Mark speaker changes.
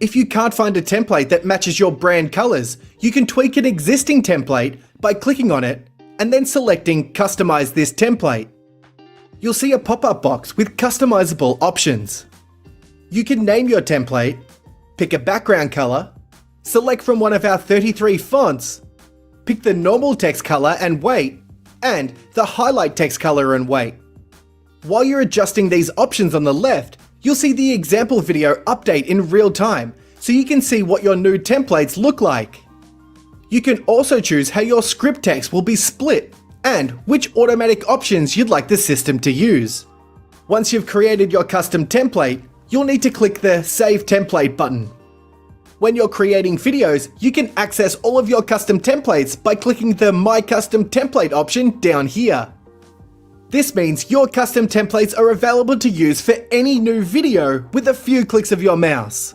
Speaker 1: If you can't find a template that matches your brand colors, you can tweak an existing template by clicking on it and then selecting Customize this template. You'll see a pop-up box with customizable options. You can name your template, pick a background color, select from one of our 33 fonts, pick the normal text color and weight, and the highlight text color and weight. While you're adjusting these options on the left, you'll see the example video update in real time, so you can see what your new templates look like. You can also choose how your script text will be split and which automatic options you'd like the system to use. Once you've created your custom template, you'll need to click the Save Template button. When you're creating videos, you can access all of your custom templates by clicking the My Custom Template option down here. This means your custom templates are available to use for any new video with a few clicks of your mouse.